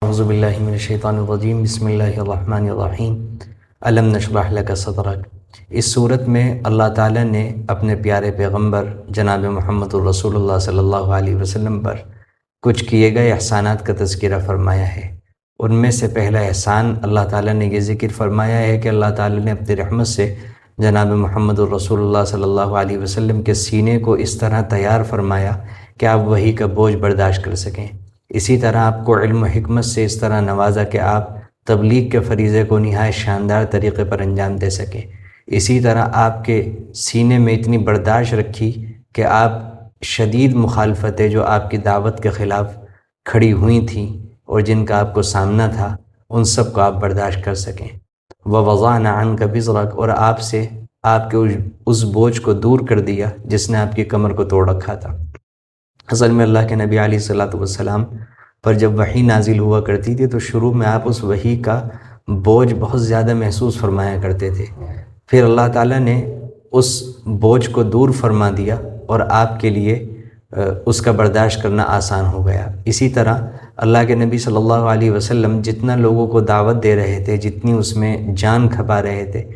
اعوذ باللہ من الشیطان الرجیم بسم اللہ الرحمن الرحیم الم نشرح لک صدرک۔ اس صورت میں اللہ تعالیٰ نے اپنے پیارے پیغمبر جناب محمد الرسول اللہ صلی اللہ علیہ وسلم پر کچھ کیے گئے احسانات کا تذکرہ فرمایا ہے۔ ان میں سے پہلا احسان اللہ تعالیٰ نے یہ ذکر فرمایا ہے کہ اللہ تعالیٰ نے اپنی رحمت سے جناب محمد الرسول اللہ صلی اللہ علیہ وسلم کے سینے کو اس طرح تیار فرمایا کہ آپ وحی کا بوجھ برداشت کر سکیں۔ اسی طرح آپ کو علم و حکمت سے اس طرح نوازا کہ آپ تبلیغ کے فریضے کو نہایت شاندار طریقے پر انجام دے سکیں۔ اسی طرح آپ کے سینے میں اتنی برداشت رکھی کہ آپ شدید مخالفتیں جو آپ کی دعوت کے خلاف کھڑی ہوئی تھیں اور جن کا آپ کو سامنا تھا ان سب کو آپ برداشت کر سکیں۔ وَوَضَعْنَا عَنْكَ وِزْرَكَ، اور آپ سے آپ کے اس بوجھ کو دور کر دیا جس نے آپ کی کمر کو توڑ رکھا تھا۔ اصل میں اللہ کے نبی علیہ الصلوۃ والسلام پر جب وحی نازل ہوا کرتی تھی تو شروع میں آپ اس وحی کا بوجھ بہت زیادہ محسوس فرمایا کرتے تھے، پھر اللہ تعالیٰ نے اس بوجھ کو دور فرما دیا اور آپ کے لیے اس کا برداشت کرنا آسان ہو گیا۔ اسی طرح اللہ کے نبی صلی اللہ علیہ وسلم جتنا لوگوں کو دعوت دے رہے تھے، جتنی اس میں جان کھپا رہے تھے،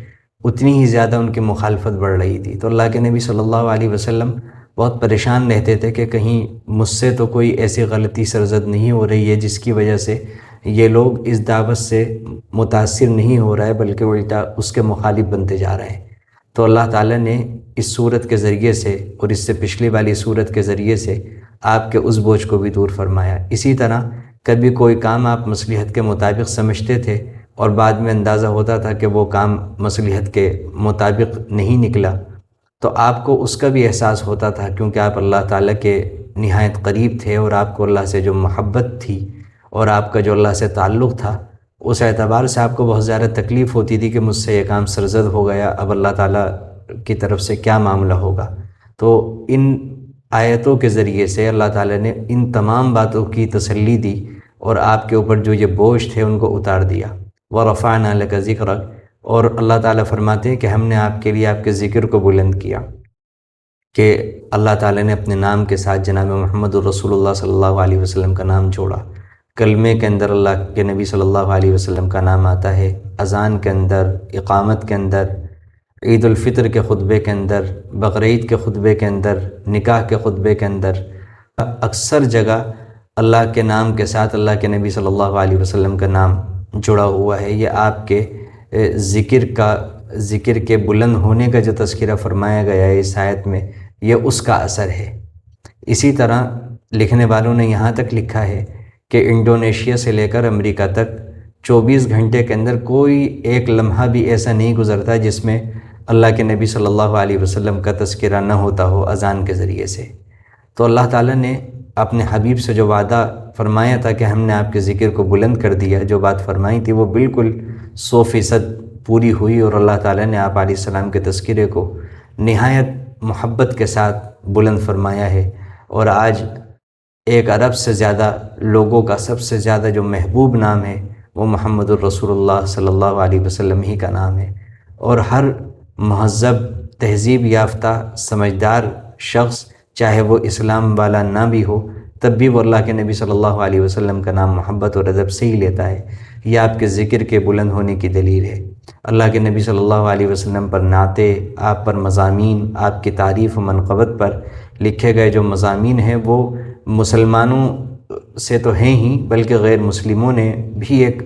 اتنی ہی زیادہ ان کی مخالفت بڑھ رہی تھی۔ تو اللہ کے نبی صلی اللہ علیہ وسلم بہت پریشان رہتے تھے کہ کہیں مجھ سے تو کوئی ایسی غلطی سرزد نہیں ہو رہی ہے جس کی وجہ سے یہ لوگ اس دعوت سے متاثر نہیں ہو رہا ہے بلکہ الٹا اس کے مخالف بنتے جا رہے ہیں۔ تو اللہ تعالیٰ نے اس صورت کے ذریعے سے اور اس سے پچھلی والی صورت کے ذریعے سے آپ کے اس بوجھ کو بھی دور فرمایا۔ اسی طرح کبھی کوئی کام آپ مصلحت کے مطابق سمجھتے تھے اور بعد میں اندازہ ہوتا تھا کہ وہ کام مصلحت کے مطابق نہیں نکلا تو آپ کو اس کا بھی احساس ہوتا تھا، کیونکہ آپ اللہ تعالیٰ کے نہایت قریب تھے اور آپ کو اللہ سے جو محبت تھی اور آپ کا جو اللہ سے تعلق تھا اس اعتبار سے آپ کو بہت زیادہ تکلیف ہوتی تھی کہ مجھ سے یہ کام سرزد ہو گیا، اب اللہ تعالیٰ کی طرف سے کیا معاملہ ہوگا۔ تو ان آیتوں کے ذریعے سے اللہ تعالیٰ نے ان تمام باتوں کی تسلی دی اور آپ کے اوپر جو یہ بوجھ تھے ان کو اتار دیا۔ وَرَفَعْنَا لَكَ ذِكْرَكَ، اور اللہ تعالیٰ فرماتے ہیں کہ ہم نے آپ کے لیے آپ کے ذکر کو بلند کیا، کہ اللہ تعالیٰ نے اپنے نام کے ساتھ جناب محمد الرسول اللہ صلی اللہ علیہ وسلم کا نام جوڑا۔ کلمے کے اندر اللہ کے نبی صلی اللہ علیہ وسلم کا نام آتا ہے، اذان کے اندر، اقامت کے اندر، عید الفطر کے خطبے کے اندر، بقرعید کے خطبے کے اندر، نکاح کے خطبے کے اندر، اکثر جگہ اللہ کے نام کے ساتھ اللہ کے نبی صلی اللہ علیہ وسلم کا نام جڑا ہوا ہے۔ یہ آپ کے ذکر کے بلند ہونے کا جو تذکرہ فرمایا گیا ہے اس آیت میں، یہ اس کا اثر ہے۔ اسی طرح لکھنے والوں نے یہاں تک لکھا ہے کہ انڈونیشیا سے لے کر امریکہ تک 24 گھنٹے کے اندر کوئی ایک لمحہ بھی ایسا نہیں گزرتا جس میں اللہ کے نبی صلی اللہ علیہ وسلم کا تذکرہ نہ ہوتا ہو اذان کے ذریعے سے۔ تو اللہ تعالیٰ نے اپنے حبیب سے جو وعدہ فرمایا تھا کہ ہم نے آپ کے ذکر کو بلند کر دیا، جو بات فرمائی تھی وہ بالکل 100% پوری ہوئی، اور اللہ تعالیٰ نے آپ علیہ السلام کے تذکرے کو نہایت محبت کے ساتھ بلند فرمایا ہے، اور آج 1 ارب سے زیادہ لوگوں کا سب سے زیادہ جو محبوب نام ہے وہ محمد الرسول اللہ صلی اللہ علیہ وسلم ہی کا نام ہے، اور ہر مہذب تہذیب یافتہ سمجھدار شخص چاہے وہ اسلام والا نہ بھی ہو تب بھی وہ اللہ کے نبی صلی اللہ علیہ وسلم کا نام محبت اور ادب سے ہی لیتا ہے۔ یہ آپ کے ذکر کے بلند ہونے کی دلیل ہے۔ اللہ کے نبی صلی اللہ علیہ وسلم پر نعتیں، آپ پر مضامین، آپ کی تعریف و منقبت پر لکھے گئے جو مضامین ہیں وہ مسلمانوں سے تو ہیں ہی بلکہ غیر مسلموں نے بھی ایک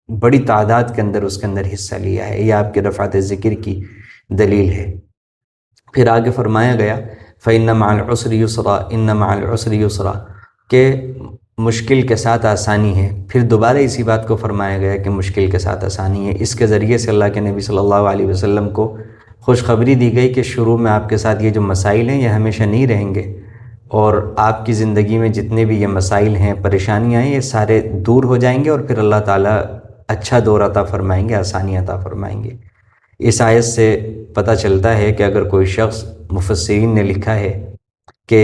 بڑی تعداد کے اندر اس کے اندر حصہ لیا ہے۔ یہ آپ کے رفعت ذکر کی دلیل ہے۔ پھر آگے فرمایا گیا فَإِنَّ مَعَ الْعُسْرِ يُسْرًا، إِنَّ مَعَ الْعُسْرِ يُسْرًا، کہ مشکل کے ساتھ آسانی ہے۔ پھر دوبارہ اسی بات کو فرمایا گیا کہ مشکل کے ساتھ آسانی ہے۔ اس کے ذریعے سے اللہ کے نبی صلی اللہ علیہ وسلم کو خوشخبری دی گئی کہ شروع میں آپ کے ساتھ یہ جو مسائل ہیں یہ ہمیشہ نہیں رہیں گے، اور آپ کی زندگی میں جتنے بھی یہ مسائل ہیں، پریشانیاں ہیں، یہ سارے دور ہو جائیں گے، اور پھر اللہ تعالیٰ اچھا دور عطا فرمائیں گے، آسانی عطا فرمائیں گے۔ اس آیت سے پتہ چلتا ہے کہ اگر کوئی شخص، مفسرین نے لکھا ہے کہ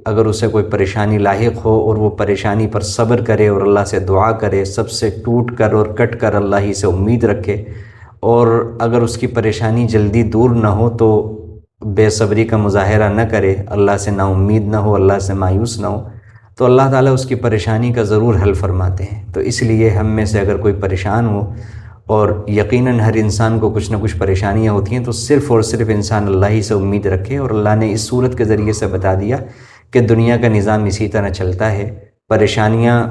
اگر اسے کوئی پریشانی لاحق ہو اور وہ پریشانی پر صبر کرے اور اللہ سے دعا کرے، سب سے ٹوٹ کر اور کٹ کر اللہ ہی سے امید رکھے، اور اگر اس کی پریشانی جلدی دور نہ ہو تو بے صبری کا مظاہرہ نہ کرے، اللہ سے نا امید نہ ہو، اللہ سے مایوس نہ ہو، تو اللہ تعالیٰ اس کی پریشانی کا ضرور حل فرماتے ہیں۔ تو اس لیے ہم میں سے اگر کوئی پریشان ہو، اور یقیناً ہر انسان کو کچھ نہ کچھ پریشانیاں ہوتی ہیں، تو صرف اور صرف انسان اللہ ہی سے امید رکھے، اور اللہ نے اس صورت کے ذریعے سے بتا دیا کہ دنیا کا نظام اسی طرح چلتا ہے، پریشانیاں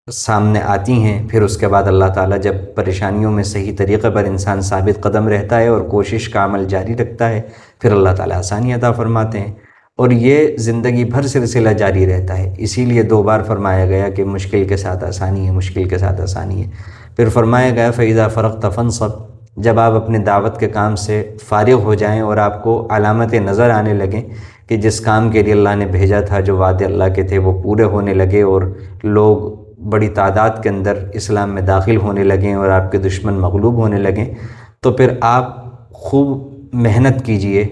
سامنے آتی ہیں، پھر اس کے بعد اللہ تعالیٰ جب پریشانیوں میں صحیح طریقے پر انسان ثابت قدم رہتا ہے اور کوشش کا عمل جاری رکھتا ہے، پھر اللہ تعالیٰ آسانی عطا فرماتے ہیں، اور یہ زندگی بھر سلسلہ جاری رہتا ہے۔ اسی لیے 2 بار فرمایا گیا کہ مشکل کے ساتھ آسانی ہے، مشکل کے ساتھ آسانی ہے۔ پھر فرمایا گیا فَإِذَا فَرَغْتَ فَانصَبْ، جب آپ اپنے دعوت کے کام سے فارغ ہو جائیں اور آپ کو علامتیں نظر آنے لگیں کہ جس کام کے لیے اللہ نے بھیجا تھا، جو وعدے اللہ کے تھے وہ پورے ہونے لگے، اور لوگ بڑی تعداد کے اندر اسلام میں داخل ہونے لگیں اور آپ کے دشمن مغلوب ہونے لگیں، تو پھر آپ خوب محنت کیجئے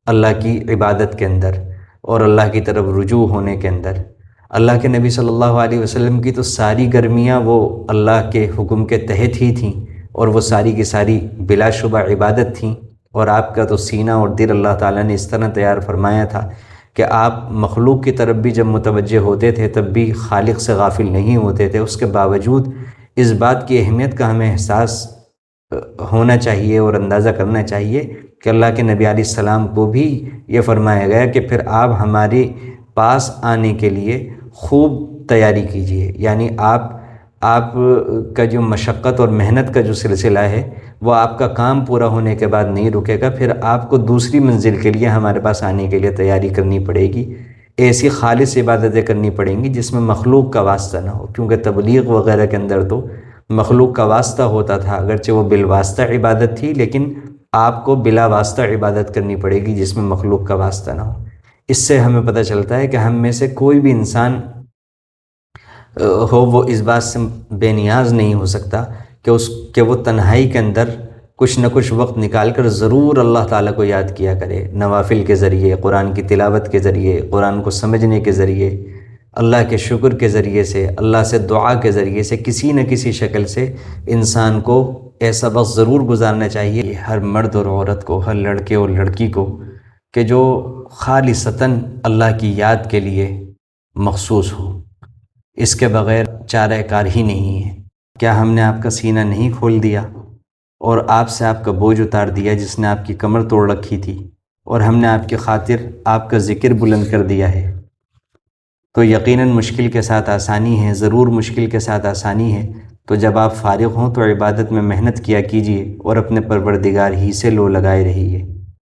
اللہ کی عبادت کے اندر اور اللہ کی طرف رجوع ہونے کے اندر۔ اللہ کے نبی صلی اللہ علیہ وسلم کی تو ساری گرمیاں وہ اللہ کے حکم کے تحت ہی تھیں، اور وہ ساری کی ساری بلا شبہ عبادت تھیں، اور آپ کا تو سینہ اور دل اللہ تعالیٰ نے اس طرح تیار فرمایا تھا کہ آپ مخلوق کی طرف بھی جب متوجہ ہوتے تھے تب بھی خالق سے غافل نہیں ہوتے تھے۔ اس کے باوجود اس بات کی اہمیت کا ہمیں احساس ہونا چاہیے اور اندازہ کرنا چاہیے کہ اللہ کے نبی علیہ السلام کو بھی یہ فرمایا گیا کہ پھر آپ ہمارے پاس آنے کے لیے خوب تیاری کیجئے، یعنی آپ کا جو مشقت اور محنت کا جو سلسلہ ہے وہ آپ کا کام پورا ہونے کے بعد نہیں رکے گا، پھر آپ کو دوسری منزل کے لیے ہمارے پاس آنے کے لیے تیاری کرنی پڑے گی، ایسی خالص عبادتیں کرنی پڑیں گی جس میں مخلوق کا واسطہ نہ ہو، کیونکہ تبلیغ وغیرہ کے اندر تو مخلوق کا واسطہ ہوتا تھا، اگرچہ وہ بالواسطہ عبادت تھی، لیکن آپ کو بلا واسطہ عبادت کرنی پڑے گی جس میں مخلوق کا واسطہ نہ ہو۔ اس سے ہمیں پتہ چلتا ہے کہ ہم میں سے کوئی بھی انسان ہو وہ اس بات سے بے نیاز نہیں ہو سکتا کہ وہ تنہائی کے اندر کچھ نہ کچھ وقت نکال کر ضرور اللہ تعالیٰ کو یاد کیا کرے، نوافل کے ذریعے، قرآن کی تلاوت کے ذریعے، قرآن کو سمجھنے کے ذریعے، اللہ کے شکر کے ذریعے سے، اللہ سے دعا کے ذریعے سے، کسی نہ کسی شکل سے انسان کو ایسا وقت ضرور گزارنا چاہیے، ہر مرد اور عورت کو، ہر لڑکے اور لڑکی کو، کہ جو خالصتاً اللہ کی یاد کے لیے مخصوص ہو۔ اس کے بغیر چارہ کار ہی نہیں ہے۔ کیا ہم نے آپ کا سینہ نہیں کھول دیا اور آپ سے آپ کا بوجھ اتار دیا جس نے آپ کی کمر توڑ رکھی تھی، اور ہم نے آپ کی خاطر آپ کا ذکر بلند کر دیا ہے؟ تو یقیناً مشکل کے ساتھ آسانی ہے، ضرور مشکل کے ساتھ آسانی ہے۔ تو جب آپ فارغ ہوں تو عبادت میں محنت کیا کیجیے اور اپنے پروردگار ہی سے لو لگائے رہیے۔